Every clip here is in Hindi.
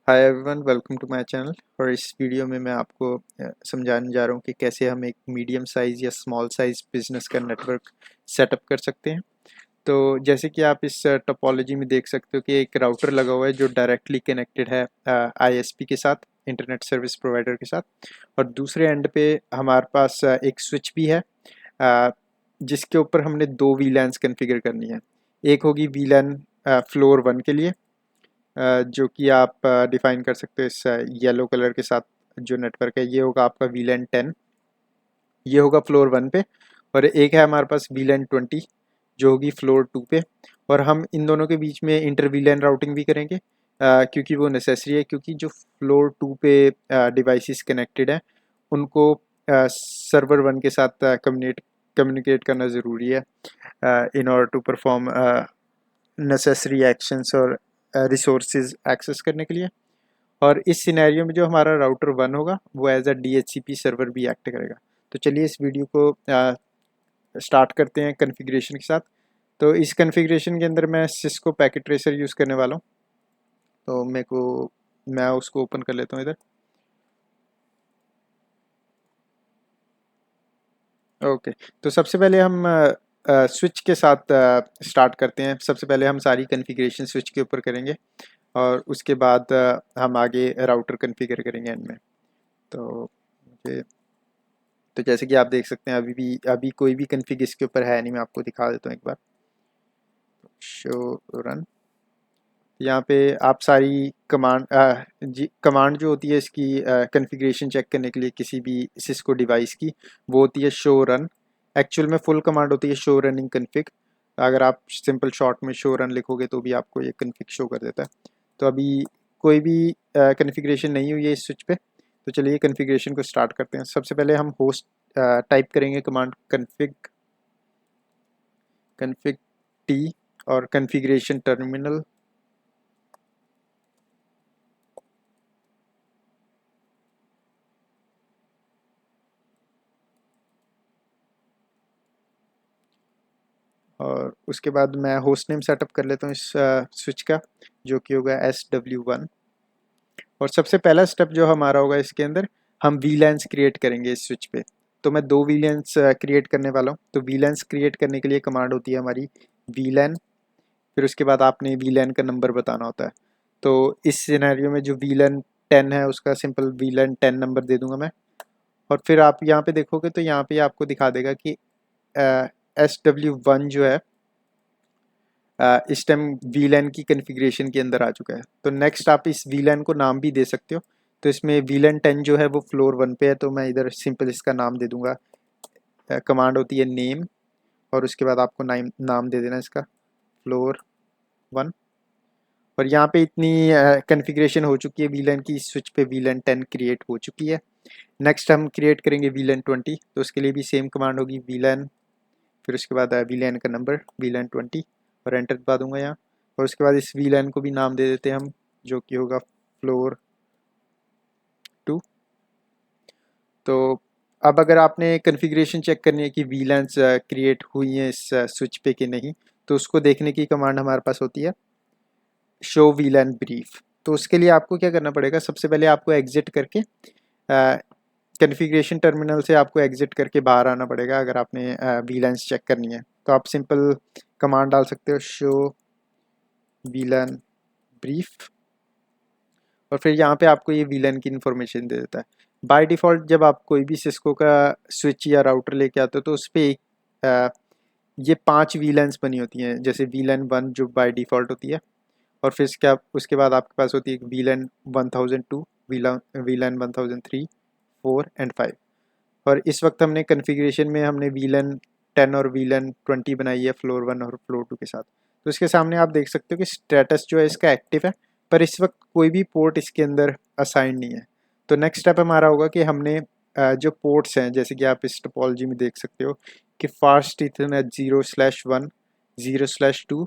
Hi everyone, welcome to my channel. और इस वीडियो में मैं आपको समझाने जा रहा हूँ कि कैसे हम एक मीडियम साइज़ या स्मॉल साइज़ बिजनेस का नेटवर्क सेटअप कर सकते हैं। तो जैसे कि आप इस टोपोलॉजी में देख सकते हो कि एक राउटर लगा हुआ है जो डायरेक्टली कनेक्टेड है आईएसपी के साथ, इंटरनेट सर्विस प्रोवाइडर के साथ। और दूसरे एंड पे हमारे पास एक स्विच भी है जिसके ऊपर हमने दो वीलैन्स कन्फिगर करनी है। एक होगी वीलैन फ्लोर 1 के लिए, जो कि आप डिफाइन कर सकते हो इस येलो कलर के साथ। जो नेटवर्क है ये होगा आपका वीलैन 10, ये होगा फ्लोर 1 पे। और एक है हमारे पास वीलैन 20 जो होगी फ्लोर 2 पे। और हम इन दोनों के बीच में इंटर वीलैन राउटिंग भी करेंगे क्योंकि वो नेसेसरी है, क्योंकि जो फ्लोर 2 पे डिवाइसेस कनेक्टेड हैं उनको सर्वर 1 के साथ कम्युनिकेट करना ज़रूरी है in order to perform necessary actions और रिसोर्सेज एक्सेस करने के लिए। और इस सिनेरियो में जो हमारा राउटर 1 होगा वो एज अ DHCP सर्वर भी एक्ट करेगा। तो चलिए इस वीडियो को स्टार्ट करते हैं कॉन्फ़िगरेशन के साथ। तो इस कॉन्फ़िगरेशन के अंदर मैं सिस्को पैकेट ट्रेसर यूज़ करने वाला हूँ। तो मैं उसको ओपन कर लेता हूँ इधर। ओके, तो सबसे पहले हम स्विच के साथ स्टार्ट करते हैं। सबसे पहले हम सारी कॉन्फ़िगरेशन स्विच के ऊपर करेंगे और उसके बाद हम आगे राउटर कॉन्फ़िगर करेंगे एंड में। तो मुझे तो जैसे कि आप देख सकते हैं अभी कोई भी कॉन्फ़िग इसके ऊपर है नहीं। मैं आपको दिखा देता हूँ एक बार। शो रन, यहाँ पे आप सारी कमांड जो होती है इसकी कॉन्फ़िगरेशन चेक करने के लिए किसी भी सिस्को डिवाइस की, वो होती है शो रन। एक्चुअल में फुल कमांड होती है शो रनिंग कॉन्फ़िग। अगर आप सिंपल शॉर्ट में शो रन लिखोगे तो भी आपको ये कॉन्फ़िग शो कर देता है। तो अभी कोई भी कॉन्फ़िगरेशन नहीं हुई है इस स्विच पे। तो चलिए कॉन्फ़िगरेशन को स्टार्ट करते हैं। सबसे पहले हम होस्ट टाइप करेंगे कमांड कन्फिग टी और कॉन्फ़िगरेशन टर्मिनल। और उसके बाद मैं होस्ट नेम सेटअप कर लेता हूँ इस स्विच का, जो कि होगा SW1। और सबसे पहला स्टेप जो हमारा होगा इसके अंदर, हम वीलैंस क्रिएट करेंगे इस स्विच पे। तो मैं दो वीलैंस क्रिएट करने वाला हूँ। तो वीलैंस क्रिएट करने के लिए कमांड होती है हमारी वीलैन, फिर उसके बाद आपने वीलैन का नंबर बताना होता है। तो इस सिनेरियो में जो वीलैन 10 है उसका सिंपल वीलैन 10 नंबर दे दूंगा मैं। और फिर आप यहाँ पे देखोगे तो यहाँ पे आपको दिखा देगा कि SW1 जो है इस टाइम वीलैन की कॉन्फ़िगरेशन के अंदर आ चुका है। तो नेक्स्ट आप इस वीलैन को नाम भी दे सकते हो। तो इसमें वीलैन 10 जो है वो फ्लोर 1 पे है, तो मैं इधर सिंपल इसका नाम दे दूंगा। कमांड होती है नेम और उसके बाद आपको नाम दे देना इसका फ्लोर 1। और यहाँ पे इतनी कॉन्फ़िगरेशन हो चुकी है वीलैन की। इस स्विच पे वीलैन 10 क्रिएट हो चुकी है। नेक्स्ट हम क्रिएट करेंगे वीलैन 20। तो उसके लिए भी सेम कमांड होगी वीलैन, फिर उसके बाद वीलैन का नंबर वीलैन 20 और एंटर दबा दूंगा यहाँ। और उसके बाद इस वीलैन को भी नाम दे देते हैं हम, जो कि होगा फ्लोर 2। तो अब अगर आपने कॉन्फ़िगरेशन चेक करनी है कि वीलैंस क्रिएट हुई हैं इस स्विच पे कि नहीं, तो उसको देखने की कमांड हमारे पास होती है शो वीलैन ब्रीफ। तो उसके लिए आपको क्या करना पड़ेगा, सबसे पहले आपको एग्जिट करके कॉन्फ़िगरेशन टर्मिनल से आपको एग्जिट करके बाहर आना पड़ेगा अगर आपने वीलैंस चेक करनी है। तो आप सिंपल कमांड डाल सकते हो शो वीलन ब्रीफ, और फिर यहाँ पे आपको ये वीलन की इन्फॉर्मेशन दे देता है। बाय डिफ़ॉल्ट जब आप कोई भी सिस्को का स्विच या राउटर लेके आते हो तो उस पर ये 5 वीलैंस बनी होती हैं। जैसे वीलन 1 जो बाय डिफ़ॉल्ट होती है, और फिर उसके बाद आपके पास होती है वीलन 1002, वीलन 1003, 4 एंड 5। और इस वक्त हमने कॉन्फ़िगरेशन में हमने वीलन 10 और वीलन 20 बनाई है फ्लोर 1 और फ्लोर 2 के साथ। तो इसके सामने आप देख सकते हो कि स्टेटस जो है इसका एक्टिव है, पर इस वक्त कोई भी पोर्ट इसके अंदर असाइन नहीं है। तो नेक्स्ट स्टेप हमारा होगा कि हमने जो पोर्ट्स हैं, जैसे कि आप इस टोपोलॉजी में देख सकते हो कि फास्ट ईथरनेट 0/1, 0/2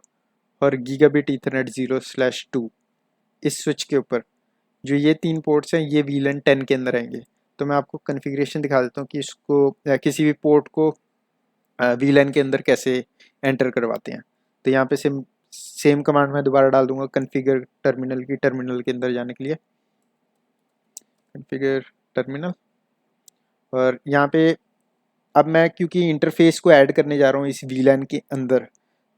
और गीगाबिट ईथरनेट 0/2, इस स्विच के ऊपर जो ये 3 पोर्ट्स हैं ये वीलन 10 के अंदर आएंगे। तो मैं आपको कॉन्फ़िगरेशन दिखा देता हूँ कि इसको किसी भी पोर्ट को वीलन के अंदर कैसे एंटर करवाते हैं। तो यहाँ पे सेम कमांड मैं दोबारा डाल दूंगा कॉन्फ़िगर टर्मिनल की, टर्मिनल के अंदर जाने के लिए कॉन्फ़िगर टर्मिनल। और यहाँ पे अब मैं क्योंकि इंटरफेस को ऐड करने जा रहा हूँ इस वीलैन के अंदर,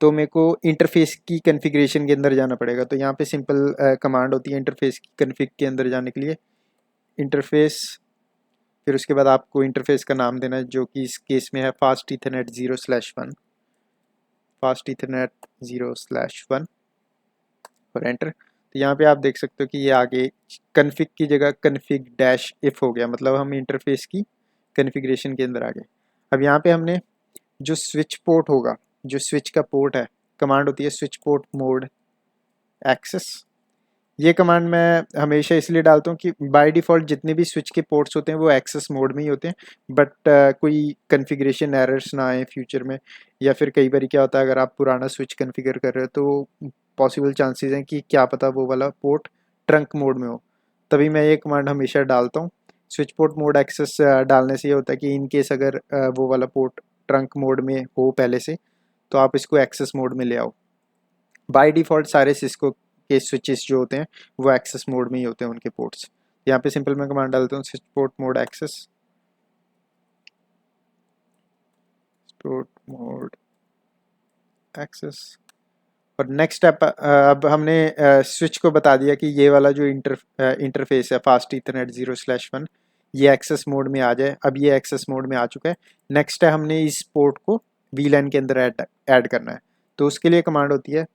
तो मेरे को इंटरफेस की कॉन्फ़िगरेशन के अंदर जाना पड़ेगा। तो यहाँ पे सिंपल कमांड होती है इंटरफेस की कॉन्फ़िग के अंदर जाने के लिए, इंटरफेस, फिर उसके बाद आपको इंटरफेस का नाम देना है जो कि इस केस में है फास्ट ईथरनेट 0/1, फास्ट ईथरनेट 0/1 और एंटर। तो यहाँ पे आप देख सकते हो कि ये आगे कन्फिग की जगह कन्फिग डैश इफ हो गया, मतलब हम इंटरफेस की कन्फिग्रेशन के अंदर आ गए। अब यहाँ पे हमने जो स्विच पोर्ट होगा, जो स्विच का पोर्ट है, कमांड होती है स्विच पोर्ट मोड एक्सेस। ये कमांड मैं हमेशा इसलिए डालता हूँ कि बाय डिफ़ॉल्ट जितने भी स्विच के पोर्ट्स होते हैं वो एक्सेस मोड में ही होते हैं, बट कोई कन्फिग्रेशन एरर्स ना आए फ्यूचर में, या फिर कई बार क्या होता है अगर आप पुराना स्विच कन्फिगर कर रहे हो तो पॉसिबल चांसेस हैं कि क्या पता वो वाला पोर्ट ट्रंक मोड में हो, तभी मैं ये कमांड हमेशा डालता हूँ। स्विच पोर्ट मोड एक्सेस डालने से ये होता है कि इन केस अगर वो वाला पोर्ट ट्रंक मोड में हो पहले से, तो आप इसको एक्सेस मोड में ले आओ। बाय डिफ़ॉल्ट सारे सिस्को के स्विचेस जो होते हैं वो एक्सेस मोड में ही होते हैं उनके पोर्ट्स। यहाँ पे सिंपल मैं कमांड डालता हूँ switch port mode access, port mode access. और नेक्स्ट स्टेप, अब हमने स्विच को बता दिया कि ये वाला जो इंटरफेस है फास्ट ईथरनेट 0/1 ये एक्सेस मोड में आ जाए। अब ये एक्सेस मोड में आ चुका है। नेक्स्ट है हमने इस पोर्ट को वीलैन के अंदर ऐड करना है, तो उसके लिए कमांड होती है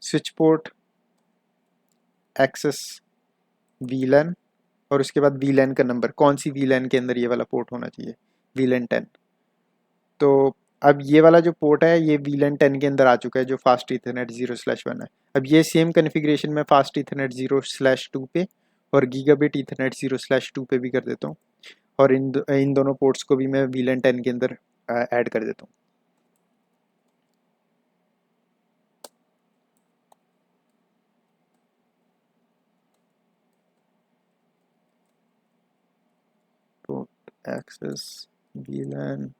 स्विच पोर्ट एक्सेस वीलैन, और उसके बाद वीलैन का नंबर, कौन सी वीलैन के अंदर ये वाला पोर्ट होना चाहिए, वीलैन 10। तो अब ये वाला जो पोर्ट है ये वीलैन 10 के अंदर आ चुका है जो फास्ट ईथरनेट 0/1 है। अब ये सेम कन्फिग्रेशन में फास्ट ईथरनेट 0/2 पे और गीगाबिट ईथरनेट 0/2 पे भी कर देता हूँ, और इन दोनों पोर्ट्स को भी मैं वीलैन 10 के अंदर ऐड कर देता हूँ। Port access VLAN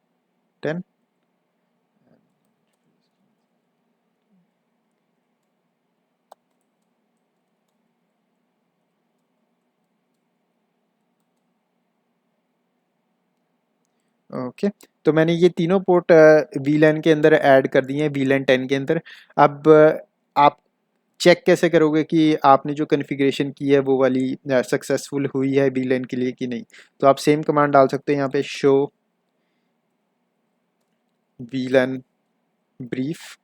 10, okay. तो मैंने ये तीनों पोर्ट वीलैन के अंदर ऐड कर दिए हैं वीलैन 10 के अंदर। अब आप चेक कैसे करोगे कि आपने जो कॉन्फ़िगरेशन की है वो वाली सक्सेसफुल हुई है वीलैन के लिए कि नहीं? तो आप सेम कमांड डाल सकते हैं यहाँ पे शो वीलैन ब्रीफ,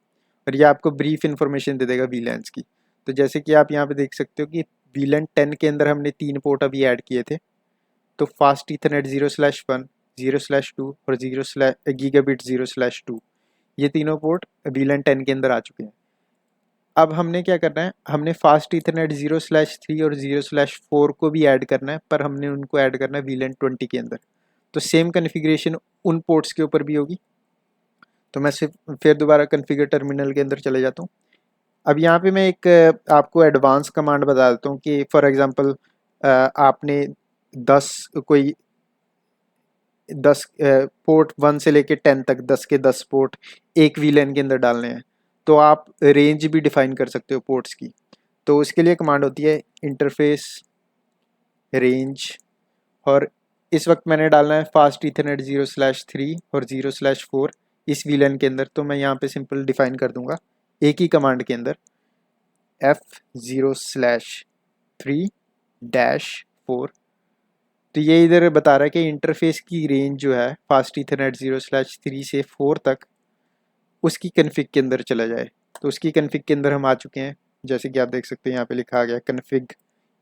और ये आपको ब्रीफ इंफॉर्मेशन दे देगा वीलैन्स की। तो जैसे कि आप यहाँ पे देख सकते हो कि वीलैन 10 के अंदर हमने 3 पोर्ट अभी ऐड किए थे, तो फास्ट ईथरनेट 0/1, 0/2 और गीगाबिट 0/2, ये तीनों पोर्ट वीलैन 10 के अंदर आ चुके हैं। अब हमने क्या करना है, हमने फास्ट ईथरनेट 0/3 और 0/4 को भी ऐड करना है, पर हमने उनको ऐड करना है वीलैन 20 के अंदर। तो सेम कन्फिग्रेशन उन पोर्ट्स के ऊपर भी होगी। तो मैं सिर्फ फिर दोबारा कन्फिगर टर्मिनल के अंदर चले जाता हूँ। अब यहाँ पे मैं एक आपको एडवांस कमांड बता देता हूँ कि फॉर एग्जांपल आपने 10 पोर्ट 1 से लेके 10 तक 10 के 10 पोर्ट एक वीलैन के अंदर डालने हैं, तो आप रेंज भी डिफाइन कर सकते हो पोर्ट्स की। तो उसके लिए कमांड होती है इंटरफेस रेंज, और इस वक्त मैंने डालना है फास्ट ईथरनेट 0/3 और 0/4 इस वीलैन के अंदर। तो मैं यहाँ पे सिंपल डिफाइन कर दूंगा एक ही कमांड के अंदर F0/3-4। तो ये इधर बता रहा है कि इंटरफेस की रेंज जो है फास्ट ईथरनेट 0/3 से 4 तक उसकी कन्फिग के अंदर चला जाए। तो उसकी कन्फिग के अंदर हम आ चुके हैं, जैसे कि आप देख सकते हैं यहाँ पे लिखा आ गया कन्फिग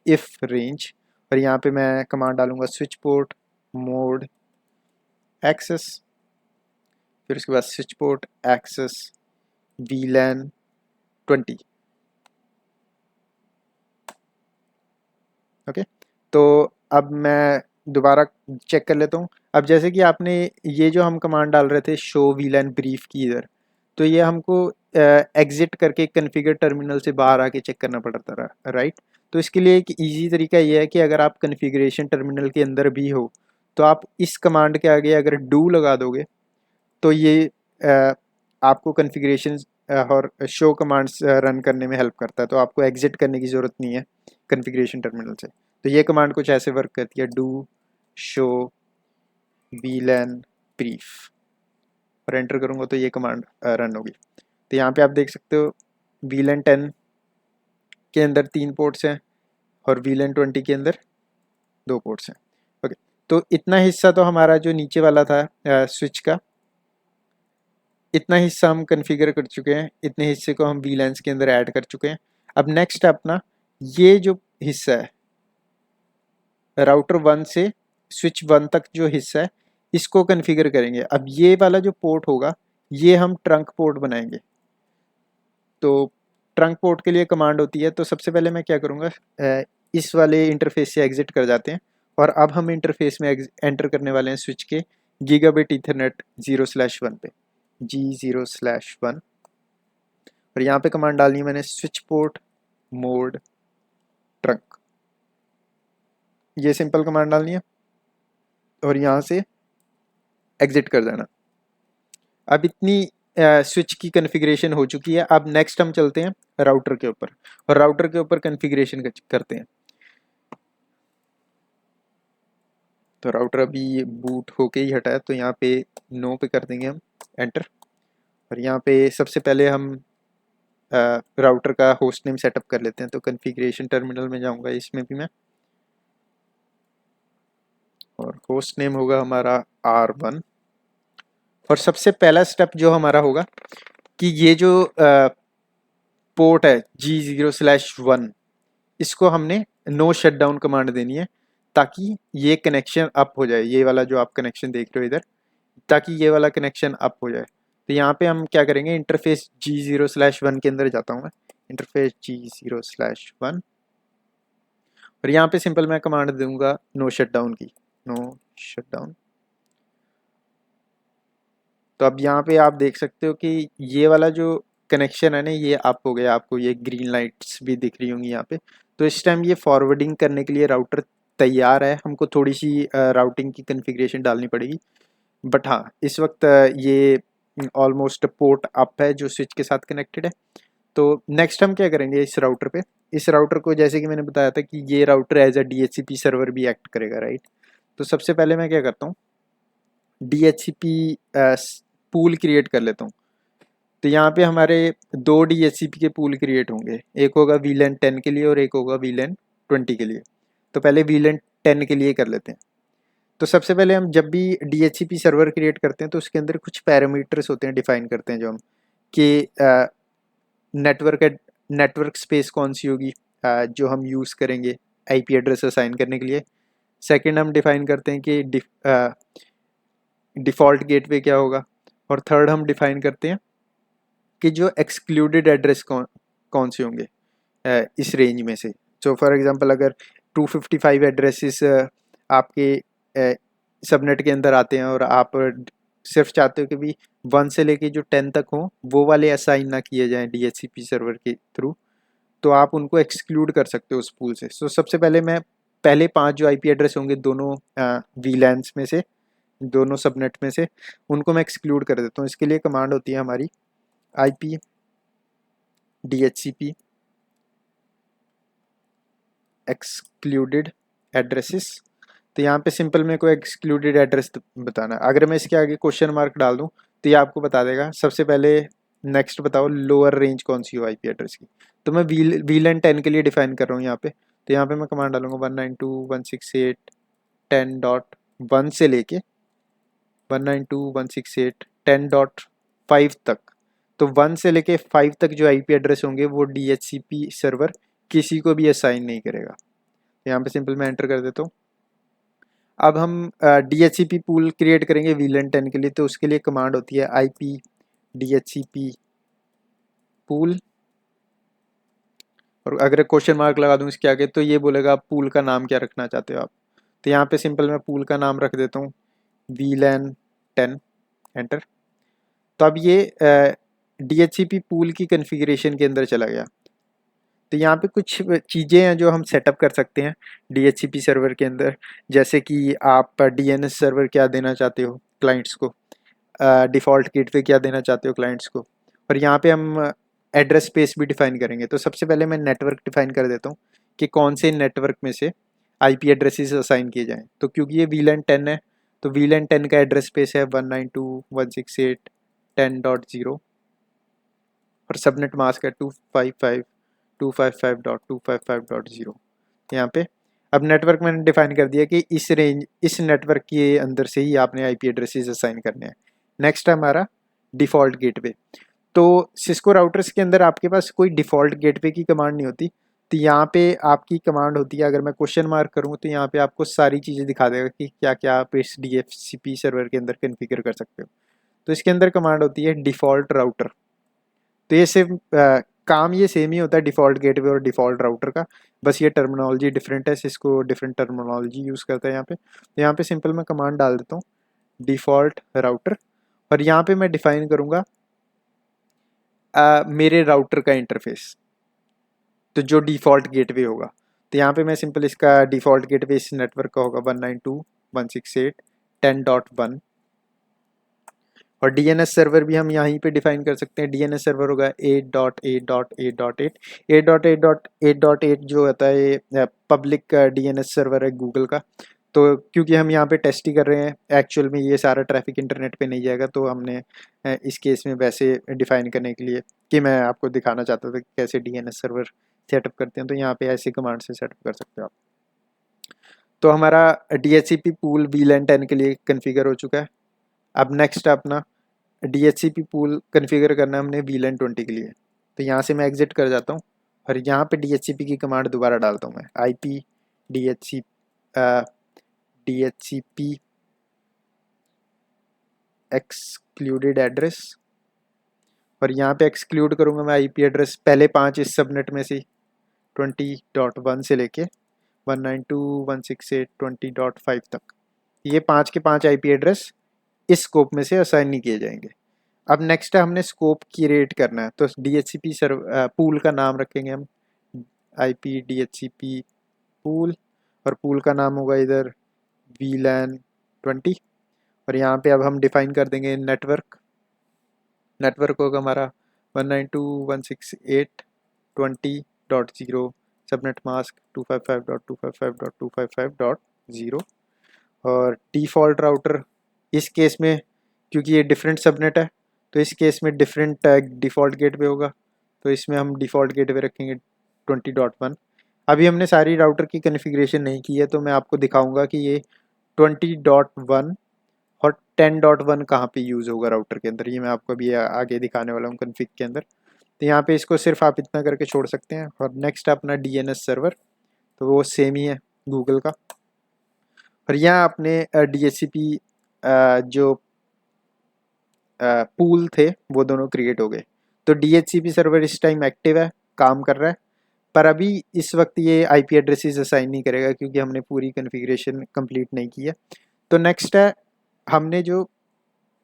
इफ रेंज, और यहाँ पे मैं कमांड डालूंगा स्विच पोर्ट मोड एक्सेस, फिर उसके बाद switch port access VLAN 20। Okay, तो अब मैं दोबारा चेक कर लेता हूँ। अब जैसे कि आपने ये जो हम कमांड डाल रहे थे शो वीलैन ब्रीफ की इधर, तो ये हमको एग्जिट करके कन्फिगर टर्मिनल से बाहर आके चेक करना पड़ता रहा, राइट। तो इसके लिए एक इजी तरीका ये है कि अगर आप कन्फिगरेशन टर्मिनल के अंदर भी हो तो आप इस कमांड के आगे अगर डू लगा दोगे तो ये आपको कन्फिगरेशन और शो कमांड्स रन करने में हेल्प करता है, तो आपको एग्जिट करने की ज़रूरत नहीं है कॉन्फ़िगरेशन टर्मिनल से। तो ये कमांड कुछ ऐसे वर्क करती है, डू शो vlan brief, और एंटर करूँगा तो ये कमांड रन होगी। तो यहाँ पे आप देख सकते हो vlan 10 के अंदर 3 पोर्ट्स हैं और vlan 20 के अंदर 2 पोर्ट्स हैं। ओके, तो इतना हिस्सा तो हमारा जो नीचे वाला था स्विच का, इतना हिस्सा हम कॉन्फ़िगर कर चुके हैं, इतने हिस्से को हम VLANs के अंदर ऐड कर चुके हैं। अब नेक्स्ट अपना ये जो हिस्सा है राउटर 1 से स्विच 1 तक जो हिस्सा है इसको कॉन्फ़िगर करेंगे। अब ये वाला जो पोर्ट होगा ये हम ट्रंक पोर्ट बनाएंगे। तो ट्रंक पोर्ट के लिए कमांड होती है, तो सबसे पहले मैं क्या करूँगा, इस वाले इंटरफेस से एग्जिट कर जाते हैं और अब हम इंटरफेस में एंटर करने वाले हैं स्विच के गीगाबिट ईथरनेट 0/1 पे, G0/1, और यहाँ पे कमांड डालनी है मैंने स्विच पोर्ट मोड ट्रंक, ये सिंपल कमांड डालनी है और यहाँ से एग्जिट कर देना। अब इतनी स्विच की कॉन्फ़िगरेशन हो चुकी है। अब नेक्स्ट हम चलते हैं राउटर के ऊपर और राउटर के ऊपर कॉन्फ़िगरेशन करते हैं। तो राउटर अभी बूट होके ही हटा है, तो यहाँ पे नो पे कर देंगे हम एंटर, और यहाँ पे सबसे पहले हम राउटर का होस्ट नेम सेटअप कर लेते हैं। तो कॉन्फ़िगरेशन टर्मिनल में जाऊँगा इसमें भी मैं, और होस्ट नेम होगा हमारा R1, और सबसे पहला स्टेप जो हमारा होगा कि ये जो पोर्ट है G0/1 इसको हमने नो शटडाउन कमांड देनी है ताकि ये कनेक्शन अप हो जाए, ये वाला जो आप कनेक्शन देख रहे हो इधर, ताकि ये वाला कनेक्शन अप हो जाए। तो यहाँ पे हम क्या करेंगे, इंटरफेस G0/1 के अंदर जाता हूँ मैं, इंटरफेस G0/1, और यहाँ पे सिंपल मैं कमांड दूंगा नो शटडाउन की, नो शटडाउन। तो अब यहाँ पे आप देख सकते हो कि ये वाला जो कनेक्शन है ना ये अप हो गया, आपको ये ग्रीन लाइट्स भी दिख रही होंगी यहाँ पे। तो इस टाइम ये फॉरवर्डिंग करने के लिए राउटर तैयार है, हमको थोड़ी सी राउटिंग की कॉन्फ़िगरेशन डालनी पड़ेगी, बट हाँ इस वक्त ये ऑलमोस्ट पोर्ट अप है जो स्विच के साथ कनेक्टेड है। तो नेक्स्ट हम क्या करेंगे इस राउटर पे, इस राउटर को जैसे कि मैंने बताया था कि ये router as a DHCP server भी एक्ट करेगा, राइट। तो सबसे पहले मैं क्या करता हूँ, DHCP पूल क्रिएट कर लेता हूँ। तो यहाँ पे हमारे 2 DHCP के पूल क्रिएट होंगे, एक होगा VLAN 10 के लिए और एक होगा VLAN 20 के लिए। तो पहले VLAN 10 के लिए कर लेते हैं। तो सबसे पहले हम जब भी DHCP सर्वर क्रिएट करते हैं तो उसके अंदर कुछ पैरामीटर्स होते हैं, डिफाइन करते हैं जो हम कि नेटवर्क स्पेस कौन सी होगी जो हम यूज़ करेंगे IP एड्रेस असाइन करने के लिए। सेकंड हम डिफाइन करते हैं कि डिफ़ॉल्ट गेटवे क्या होगा, और थर्ड हम डिफाइन करते हैं कि जो एक्सक्लूडेड एड्रेस कौन से होंगे इस रेंज में से। सो फॉर एग्जांपल अगर 255 एड्रेसेस आपके सबनेट के अंदर आते हैं और आप सिर्फ चाहते हो कि भी 1 से लेके जो 10 तक हो वो वाले असाइन ना किए जाएं DHCP सर्वर के थ्रू, तो आप उनको एक्सक्लूड कर सकते हो उस पूल से। सो सबसे पहले मैं पहले 5 जो IP एड्रेस होंगे दोनों VLANs में से, दोनों सबनेट में से, उनको मैं एक्सक्लूड कर देता हूँ। इसके लिए कमांड होती है हमारी IP DHCP एक्सक्लूडेड एड्रेसेस। तो यहाँ पे सिंपल मेरे को एक्सक्लूडेड एड्रेस बताना है। अगर मैं इसके आगे क्वेश्चन मार्क डाल दूँ तो ये आपको बता देगा सबसे पहले नेक्स्ट बताओ लोअर रेंज कौन सी हो IP एड्रेस की। तो मैं VLAN 10 के लिए डिफाइन कर रहा हूँ यहाँ पे। तो यहाँ पे मैं कमांड डालूंगा 192.168.10.1 से लेके 192.168.10.5 तक। तो 1 से लेके 5 तक जो IP एड्रेस होंगे वो DHCP सर्वर किसी को भी असाइन नहीं करेगा। यहाँ पे सिंपल मैं एंटर कर देता हूँ। अब हम DHCP पूल क्रिएट करेंगे VLAN 10 के लिए, तो उसके लिए कमांड होती है IP DHCP पूल, और अगर क्वेश्चन मार्क लगा दूँ इसके आगे तो ये बोलेगा आप पूल का नाम क्या रखना चाहते हो आप। तो यहाँ पे सिंपल मैं पूल का नाम रख देता हूँ VLAN 10, एंटर। तो अब ये DHCP पूल की कॉन्फ़िगरेशन के अंदर चला गया। तो यहाँ पे कुछ चीज़ें हैं जो हम सेटअप कर सकते हैं DHCP सर्वर के अंदर, जैसे कि आप DNS सर्वर क्या देना चाहते हो क्लाइंट्स को, डिफ़ॉल्ट गेटवे क्या देना चाहते हो क्लाइंट्स को, और यहाँ पे हम एड्रेस स्पेस भी डिफाइन करेंगे। तो सबसे पहले मैं नेटवर्क डिफाइन कर देता हूँ कि कौन से नेटवर्क में से आईपी एड्रेसेस असाइन किए जाएं। तो क्योंकि ये VLAN 10 है तो VLAN 10 का एड्रेस स्पेस है 192.168.10.0 और सबनेट मास्क है 255.255.255.0। यहाँ पे अब नेटवर्क मैंने डिफाइन कर दिया कि इस नेटवर्क के अंदर से ही आपने आईपी एड्रेसेस असाइन करने हैं। नेक्स्ट है हमारा डिफ़ॉल्ट गेटवे। तो सिस्को राउटर्स के अंदर आपके पास कोई डिफ़ॉल्ट गेटवे की कमांड नहीं होती। तो यहाँ पे आपकी कमांड होती है, अगर मैं क्वेश्चन मार्क करूँ तो यहाँ पे आपको सारी चीज़ें दिखा देगा कि क्या क्या आप इस DHCP सर्वर के अंदर कन्फिगर कर सकते हो। तो इसके अंदर कमांड होती है डिफ़ॉल्ट राउटर। तो ये सिर्फ काम ये सेम ही होता है डिफ़ॉल्ट गेटवे और डिफ़ॉल्ट राउटर का, बस ये टर्मिनोलॉजी डिफरेंट है। सिस्को डिफरेंट टर्मिनोलॉजी यूज़ करता है यहाँ पे। तो यहाँ पे सिंपल मैं कमांड डाल देता हूँ डिफ़ॉल्ट राउटर और यहाँ पे मैं डिफ़ाइन करूँगा मेरे राउटर का इंटरफेस, तो जो डिफ़ॉल्ट गेटवे होगा। तो यहाँ पे मैं सिंपल इसका डिफ़ॉल्ट गेटवे इस नेटवर्क का होगा 192.168.10.1 और DNS सर्वर भी हम यहीं पे डिफाइन कर सकते हैं। DNS सर्वर होगा 8.8.8.8। 8.8.8.8 जो होता है ये पब्लिक DNS सर्वर है गूगल का। तो क्योंकि हम यहाँ पे टेस्ट ही कर रहे हैं, एक्चुअल में ये सारा ट्रैफिक इंटरनेट पे नहीं जाएगा, तो हमने इस केस में वैसे डिफाइन करने के लिए कि मैं आपको दिखाना चाहता था कि कैसे DNS सर्वर सेटअप करते हैं। तो यहाँ पे ऐसे कमांड से सेटअप कर सकते हो आप। तो हमारा DHCP पूल VLAN 10 के लिए कन्फिगर हो चुका है। अब नेक्स्ट अपना DHCP पूल कन्फिगर करना है हमने VLAN 20 के लिए। तो यहाँ से मैं एग्जिट कर जाता हूँ और यहाँ पे DHCP की कमांड दोबारा डालता हूँ मैं IP DHCP एक्सक्लूडेड एड्रेस और यहाँ पे एक्सक्लूड करूँगा मैं IP एड्रेस पहले 5 इस सबनेट में से 20.1 से लेके 192.168.20.5 तक, ये 5 के 5 IP एड्रेस इस स्कोप में से असाइन नहीं किए जाएंगे। अब नेक्स्ट है हमने स्कोप क्रिएट करना है। तो DHCP पूल का नाम रखेंगे हम IP DHCP पूल और पूल का नाम होगा इधर VLAN 20 और यहाँ पे अब हम डिफाइन कर देंगे नेटवर्क होगा हमारा 192.168.20.0 सबनेट मास्क 255.255.255.0 और डिफ़ॉल्ट राउटर। इस केस में क्योंकि ये डिफरेंट सबनेट है तो इस केस में डिफरेंट डिफ़ॉल्ट गेटवे होगा, तो इसमें हम डिफ़ॉल्ट गेटवे रखेंगे 20.1। अभी हमने सारी राउटर की कॉन्फ़िगरेशन नहीं की है, तो मैं आपको दिखाऊंगा कि ये 20.1 और 10.1 कहाँ पे यूज़ होगा राउटर के अंदर, ये मैं आपको अभी आगे दिखाने वाला हूँ कॉन्फ़िग के अंदर। तो यहाँ पे इसको सिर्फ आप इतना करके छोड़ सकते हैं। और नेक्स्ट अपना DNS सर्वर, तो वो सेम ही है गूगल का। और यहाँ अपने DHCP जो पूल थे वो दोनों क्रिएट हो गए। तो DHCP सर्वर इस टाइम एक्टिव है, काम कर रहा है, पर अभी इस वक्त ये IP एड्रेसेस असाइन नहीं करेगा क्योंकि हमने पूरी कॉन्फ़िगरेशन कंप्लीट नहीं की है। तो नेक्स्ट है हमने जो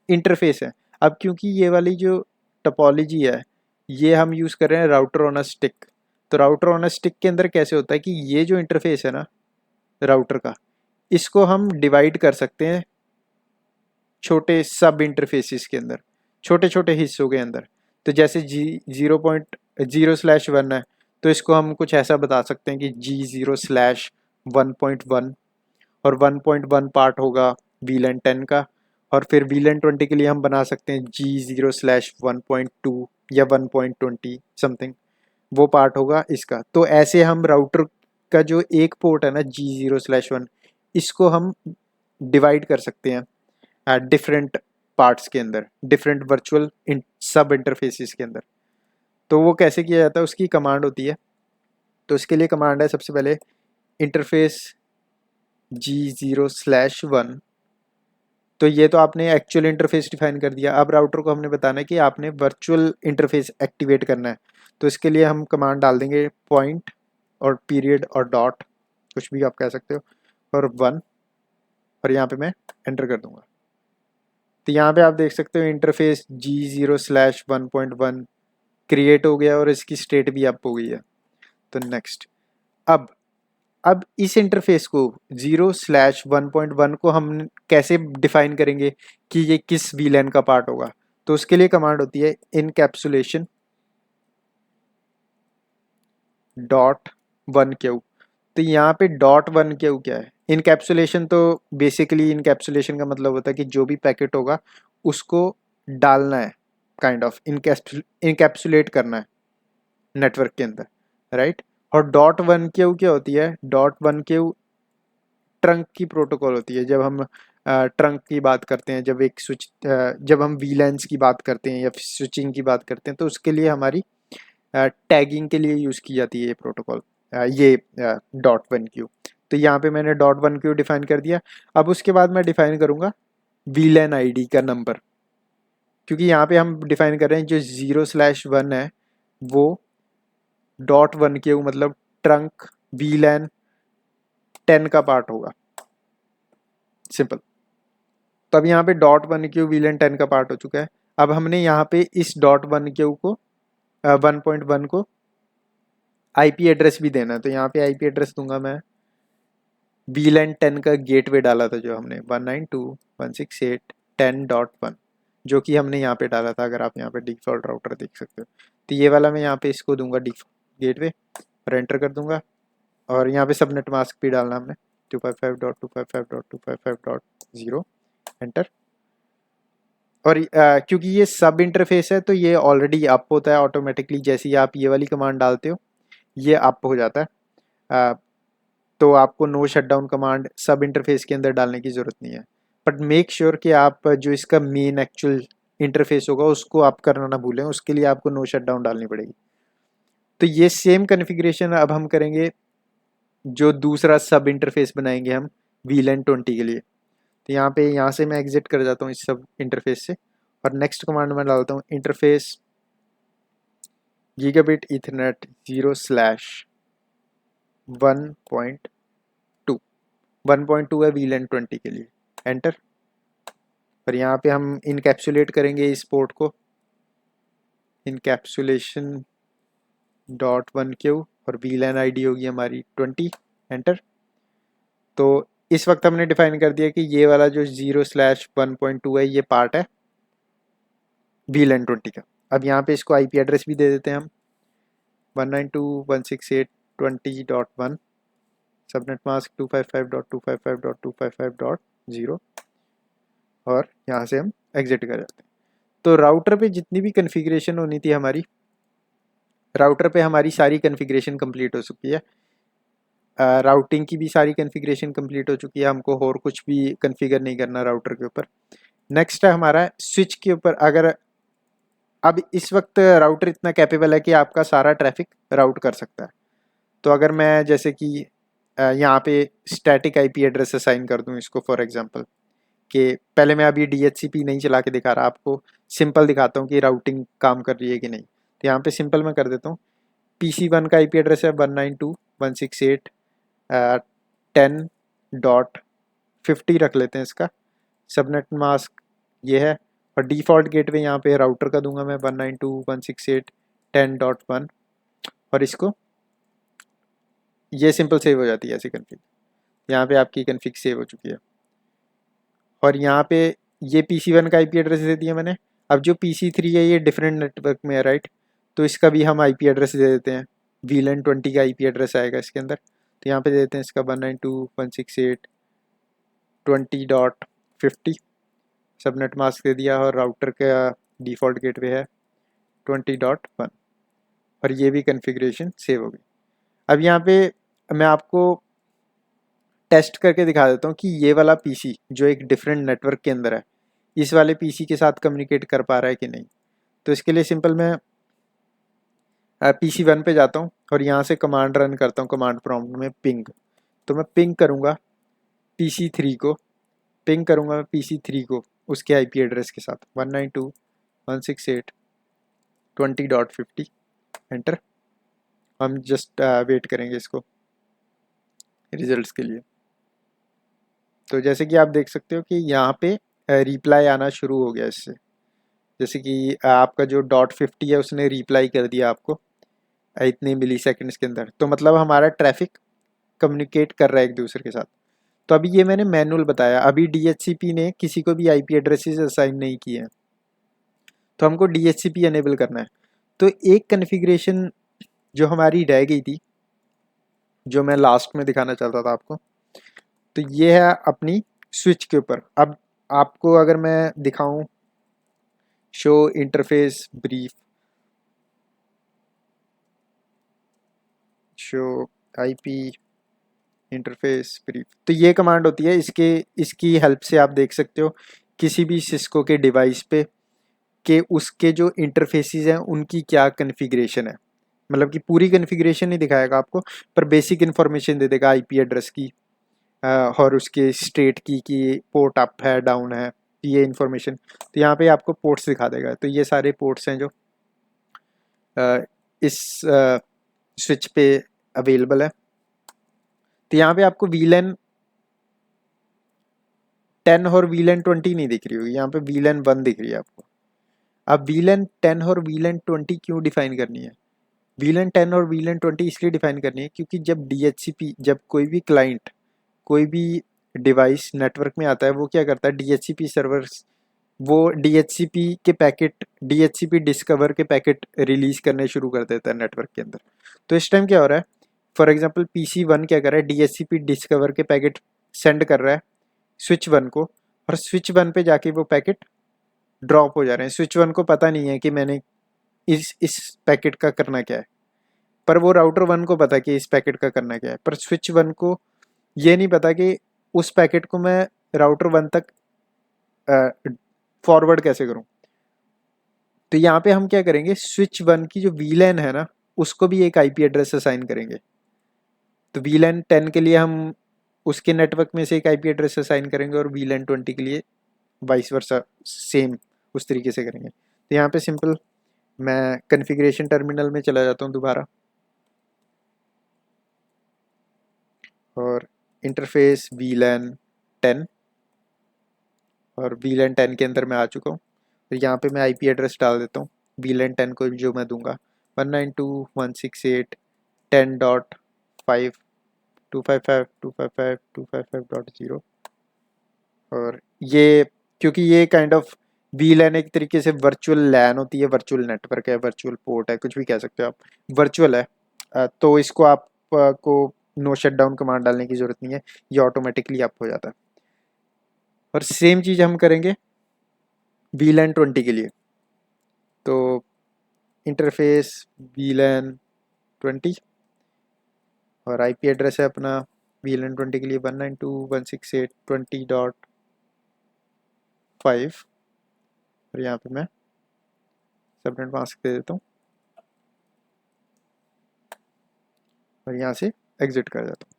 इंटरफेस है, अब क्योंकि ये वाली जो टोपोलॉजी है ये हम यूज़ कर रहे हैं राउटर ऑन अ स्टिक। तो राउटर ऑन अ स्टिक के अंदर कैसे होता है कि ये जो इंटरफेस है ना राउटर का, इसको हम डिवाइड कर सकते हैं छोटे सब इंटरफेसिस के अंदर, छोटे छोटे हिस्सों के अंदर। तो जैसे G0.0/1 है तो इसको हम कुछ ऐसा बता सकते हैं कि G0/1.1 और 1.1 पार्ट होगा VLAN 10 का और फिर VLAN 20 के लिए हम बना सकते हैं G0/1.2 या 1.20 समथिंग, वो पार्ट होगा इसका। तो ऐसे हम राउटर का जो एक पोर्ट है ना G0/1, इसको हम डिवाइड कर सकते हैं डिफरेंट पार्ट्स के अंदर, डिफरेंट वर्चुअल सब इंटरफेसिस के अंदर। तो वो कैसे किया जाता है, उसकी कमांड होती है। तो इसके लिए कमांड है सबसे पहले इंटरफेस G0/1। तो ये तो आपने एक्चुअल इंटरफेस डिफाइन कर दिया। अब राउटर को हमने बताना है कि आपने वर्चुअल इंटरफेस एक्टिवेट करना है। तो इसके लिए हम कमांड डाल देंगे पॉइंट और पीरियड और डॉट, कुछ भी आप कह सकते हो, और 1 और यहाँ पे मैं एंटर कर दूंगा। तो यहाँ पे आप देख सकते हो इंटरफेस G0/1.1 क्रिएट हो गया और इसकी स्टेट भी अप हो गई है। तो नेक्स्ट अब इस इंटरफेस को 0/1.1 को हम कैसे डिफाइन करेंगे कि ये किस VLAN का पार्ट होगा। तो उसके लिए कमांड होती है इनकैप्सुलेशन डॉट वन क्यू। तो यहाँ पे डॉट वन क्यू क्या है? इनकैप्सुलेशन तो बेसिकली इनकैप्सुलेशन का मतलब होता है कि जो भी पैकेट होगा उसको डालना है, काइंड ऑफ इनकैप्सुलेट करना है नेटवर्क के अंदर, राइट। और डॉट वन क्यू क्या होती है? डॉट वन क्यू ट्रंक की प्रोटोकॉल होती है। जब हम ट्रंक की बात करते हैं, जब एक स्विच, जब हम वीलैंस की बात करते हैं या स्विचिंग की बात करते हैं, तो उसके लिए हमारी टैगिंग के लिए यूज़ की जाती है ये प्रोटोकॉल, ये डॉट वन क्यू। तो यहाँ पे मैंने डॉट वन क्यू डिफाइन कर दिया। अब उसके बाद मैं डिफाइन करूँगा वीलैन आईडी का नंबर, क्योंकि यहाँ पे हम डिफाइन कर रहे हैं जो 0/1 है वो डॉट वन क्यू मतलब ट्रंक वीलैन 10 का पार्ट होगा, सिंपल। तो अब यहाँ पे डॉट वन क्यू वीलैन 10 का पार्ट हो चुका है। अब हमने यहाँ पे इस डॉट वन क्यू को 1.1 को आईपी एड्रेस भी देना है। तो यहाँ पे आईपी एड्रेस दूंगा मैं, वीलैन 10 का गेटवे डाला था जो हमने 192.168.10.1, जो कि हमने यहाँ पे डाला था। अगर आप यहाँ पे डिफ़ॉल्ट राउटर देख सकते हो, तो ये वाला मैं यहाँ पे इसको दूंगा डिफ़ॉल्ट गेटवे और एंटर कर दूंगा। और यहाँ पे सबनेट मास्क भी डालना हमने 255.255.255.0, एंटर। और क्योंकि ये सब इंटरफेस है तो ये ऑलरेडी अप होता है ऑटोमेटिकली। जैसे ही आप ये वाली कमांड डालते हो ये अप हो जाता है। तो आपको नो शटडाउन कमांड सब इंटरफेस के अंदर डालने की ज़रूरत नहीं है। बट मेक श्योर कि आप जो इसका मेन एक्चुअल इंटरफेस होगा उसको आप करना ना भूलें, उसके लिए आपको नो शटडाउन डालनी पड़ेगी। तो ये सेम कन्फिग्रेशन अब हम करेंगे जो दूसरा सब इंटरफेस बनाएंगे हम वीलैन 20 के लिए। तो यहाँ से मैं एग्जिट कर जाता हूँ इस सब इंटरफेस से, और नेक्स्ट कमांड में डालता हूँ इंटरफेस गीगाबिट ईथरनेट 0/1.2। 1.2 है वीलैन 20 के लिए, एंटर। और यहाँ पे हम इनकैप्सुलेट करेंगे इस पोर्ट को, इनकैप्सुलेशन डॉट वन क्यू, और वीलैन आईडी होगी हमारी 20, एंटर। तो इस वक्त हमने डिफाइन कर दिया कि ये वाला जो 0/1.2 है ये पार्ट है वीलैन 20 का। अब यहाँ पे इसको आईपी एड्रेस भी दे देते हैं हम 192.168.20.1, सबनेट मास्क 255.255.255.0, और यहाँ से हम एग्जिट कर जाते हैं। तो राउटर पे जितनी भी कन्फिग्रेशन होनी थी हमारी, राउटर पे हमारी सारी कन्फिग्रेशन कंप्लीट हो चुकी है। राउटिंग की भी सारी कन्फिग्रेशन कंप्लीट हो चुकी है, हमको और कुछ भी कन्फिगर नहीं करना राउटर के ऊपर। नेक्स्ट है हमारा स्विच के ऊपर। अगर अब इस वक्त राउटर इतना कैपेबल है कि आपका सारा ट्रैफिक राउट कर सकता है। तो अगर मैं जैसे कि यहाँ पे स्टैटिक आईपी एड्रेस असाइन कर दूँ इसको, फॉर एग्जांपल, कि पहले मैं अभी DHCP नहीं चला के दिखा रहा, आपको सिंपल दिखाता हूँ कि राउटिंग काम कर रही है कि नहीं। तो यहाँ पे सिंपल मैं कर देता हूँ, PC1 का आईपी एड्रेस है 192.168.10.50 रख लेते हैं इसका। सबनेट मास्क ये है, और डिफ़ॉल्ट गेटवे यहाँ पे राउटर का दूंगा मैं 192.168.10.1, और इसको ये सिंपल सेव हो जाती है ऐसी कन्फिग। यहाँ पे आपकी कन्फिग सेव हो चुकी है। और यहाँ पे ये PC1 का आईपी एड्रेस दे दिया मैंने। अब जो PC3 है ये डिफरेंट नेटवर्क में है, राइट। तो इसका भी हम आईपी एड्रेस दे देते हैं, वीलैन 20 का आईपी एड्रेस आएगा इसके अंदर। तो यहाँ पे दे देते हैं इसका 192.168.20.50, सबनेट मास्क दे दिया, और राउटर का डिफ़ॉल्ट गेटवे है 20.1, और ये भी कन्फिग्रेशन सेव हो गई। अब यहाँ पे मैं आपको टेस्ट करके दिखा देता हूँ कि ये वाला पीसी जो एक डिफरेंट नेटवर्क के अंदर है, इस वाले पीसी के साथ कम्युनिकेट कर पा रहा है कि नहीं। तो इसके लिए सिंपल मैं PC1 पे जाता हूँ और यहाँ से कमांड रन करता हूँ, कमांड प्रॉम्प्ट में पिंग। तो मैं पिंग करूँगा PC3 को, पिंग करूँगा मैं PC3 को उसके आईपी एड्रेस के साथ 192.168.20.50, एंटर। हम जस्ट वेट करेंगे इसको रिजल्ट्स के लिए। तो जैसे कि आप देख सकते हो कि यहाँ पे रिप्लाई आना शुरू हो गया इससे। जैसे कि आपका जो .50 है उसने रिप्लाई कर दिया आपको इतने मिली सेकेंड्स के अंदर। तो मतलब हमारा ट्रैफिक कम्युनिकेट कर रहा है एक दूसरे के साथ। तो अभी ये मैंने मैनुअल बताया, अभी DHCP ने किसी को भी आईपी एड्रेसेस असाइन नहीं किए हैं। तो हमको DHCP एनेबल करना है। तो एक कन्फिग्रेशन जो हमारी रह गई थी, जो मैं लास्ट में दिखाना चाहता था आपको, तो ये है अपनी स्विच के ऊपर। अब आपको अगर मैं दिखाऊं show interface brief, show IP interface brief, तो ये कमांड होती है। इसकी हेल्प से आप देख सकते हो किसी भी सिस्को के डिवाइस पे कि उसके जो इंटरफेसेस हैं उनकी क्या कन्फिग्रेशन है। मतलब कि पूरी कन्फिग्रेशन नहीं दिखाएगा आपको, पर बेसिक इन्फॉर्मेशन दे देगा IP एड्रेस की और उसके स्टेट की कि पोर्ट अप है डाउन है, ये इन्फॉर्मेशन। तो यहाँ पे आपको पोर्ट्स दिखा देगा। तो ये सारे पोर्ट्स हैं जो इस स्विच पे अवेलेबल है। तो यहाँ पे आपको VLAN 10 और VLAN 20 नहीं दिख रही होगी, यहाँ पे VLAN 1 दिख रही है आपको। अब VLAN 10 और VLAN 20 क्यों डिफाइन करनी है? VLAN 10 और VLAN 20 इसलिए डिफाइन करनी है क्योंकि जब DHCP, जब कोई भी क्लाइंट, कोई भी डिवाइस नेटवर्क में आता है, वो क्या करता है, DHCP सर्वर्स, वो DHCP के पैकेट, DHCP डिस्कवर के पैकेट रिलीज करने शुरू कर देता है नेटवर्क के अंदर। तो इस टाइम क्या हो रहा है, फॉर एग्जांपल PC1 क्या कर रहा है, DHCP डिस्कवर के पैकेट सेंड कर रहा है स्विच 1 को, और स्विच 1 पे जाके वो पैकेट ड्रॉप हो जा रहे हैं। स्विच 1 को पता नहीं है कि मैंने इस पैकेट का करना क्या है, पर वो राउटर 1 को पता कि इस पैकेट का करना क्या है, पर स्विच 1 को ये नहीं पता कि उस पैकेट को मैं राउटर 1 तक फॉरवर्ड कैसे करूं। तो यहाँ पे हम क्या करेंगे, स्विच 1 की जो VLAN है ना, उसको भी एक IP एड्रेस असाइन करेंगे। तो VLAN 10 के लिए हम उसके नेटवर्क में से एक IP एड्रेस असाइन करेंगे, और VLAN 20 के लिए वाइस वर्सा सेम उस तरीके से करेंगे। तो यहाँ पे सिंपल मैं कन्फिग्रेशन टर्मिनल में चला जाता हूँ दोबारा, और इंटरफेस VLAN 10, और VLAN 10 के अंदर मैं आ चुका हूँ। तो यहाँ पे मैं IP एड्रेस डाल देता हूँ VLAN 10 को, जो मैं दूंगा 192.10.5 255.255.255.0। और ये, क्योंकि ये काइंड ऑफ VLAN एक तरीके से वर्चुअल लैन होती है, वर्चुअल नेटवर्क है, वर्चुअल पोर्ट है, कुछ भी कह सकते हो आप, वर्चुअल है। तो इसको आपको नो शट डाउन कमांड डालने की जरूरत नहीं है, ये ऑटोमेटिकली अप हो जाता है। और सेम चीज़ हम करेंगे VLAN 20 के लिए। तो इंटरफेस VLAN 20, और IP एड्रेस है अपना VLAN 20 के लिए 192.168.20.5, और यहाँ पे मैं सबनेट मास्क दे देता हूँ, और यहाँ से एग्जिट कर देता हूँ।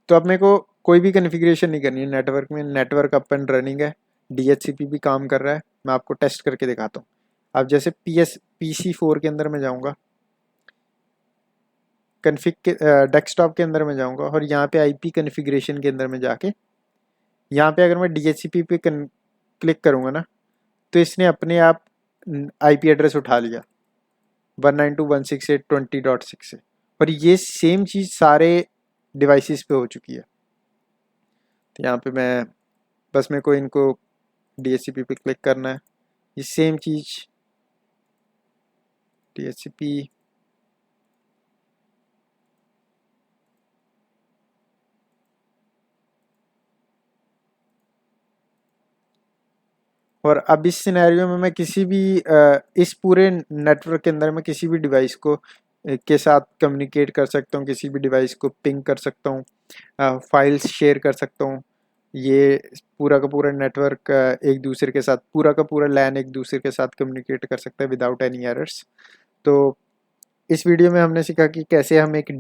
तो अब मेरे को कोई भी कन्फिग्रेशन नहीं करनी है नेटवर्क में, नेटवर्क अप एंड रनिंग है, DHCP भी काम कर रहा है। मैं आपको टेस्ट करके दिखाता हूँ। अब जैसे PC4 के अंदर मैं जाऊँगा, कन्फिग के डेस्कटॉप के अंदर में जाऊँगा, और यहाँ पे IP कन्फिग्रेशन के अंदर में जाके, यहाँ पे अगर मैं DHCP पे क्लिक करूँगा ना, तो इसने अपने आप IP एड्रेस उठा लिया 192.168.20.6 से, और ये सेम चीज़ सारे डिवाइसेस पे हो चुकी है। तो यहाँ पे मैं बस मेरे को इनको DHCP पे क्लिक करना है, ये सेम चीज़ DHCP, और अब इस सिनेरियो में मैं किसी भी इस पूरे नेटवर्क के अंदर मैं किसी भी डिवाइस को के साथ कम्युनिकेट कर सकता हूँ, किसी भी डिवाइस को पिंग कर सकता हूँ, फाइल्स शेयर कर सकता हूँ। ये पूरा का पूरा नेटवर्क एक दूसरे के साथ, पूरा का पूरा लैन एक दूसरे के साथ कम्युनिकेट कर सकता है विदाउट एनी एरर्स। तो इस वीडियो में हमने सीखा कि कैसे हम एक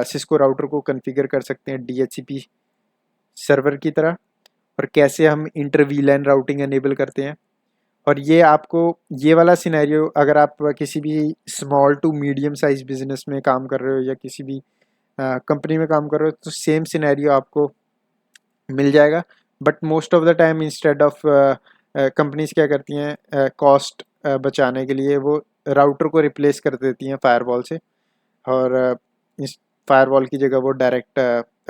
सिस्को राउटर को कॉन्फ़िगर कर सकते हैं DHCP सर्वर की तरह, और कैसे हम इंटर VLAN राउटिंग एनेबल करते हैं। और ये आपको, ये वाला सिनेरियो अगर आप किसी भी small to medium size business में काम कर रहे हो, या किसी भी कंपनी में काम कर रहे हो, तो सेम सिनेरियो आपको मिल जाएगा। But most of the time instead of companies क्या करती हैं, कॉस्ट बचाने के लिए वो राउटर को रिप्लेस कर देती हैं फायरवॉल से, और इस फायरवॉल की जगह वो डायरेक्ट,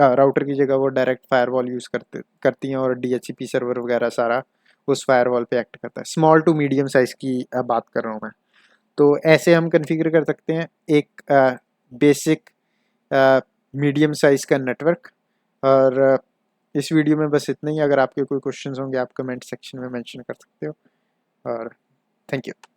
राउटर की जगह वो डायरेक्ट फायरवॉल यूज़ करती हैं, और DHCP सर्वर वगैरह सारा उस फायरवॉल पे एक्ट करता है। स्मॉल टू मीडियम साइज़ की बात कर रहा हूँ मैं। तो ऐसे हम कॉन्फ़िगर कर सकते हैं एक बेसिक मीडियम साइज़ का नेटवर्क। और इस वीडियो में बस इतना ही। अगर आपके कोई क्वेश्चंस होंगे आप कमेंट सेक्शन में मेंशन कर सकते हो। और थैंक यू।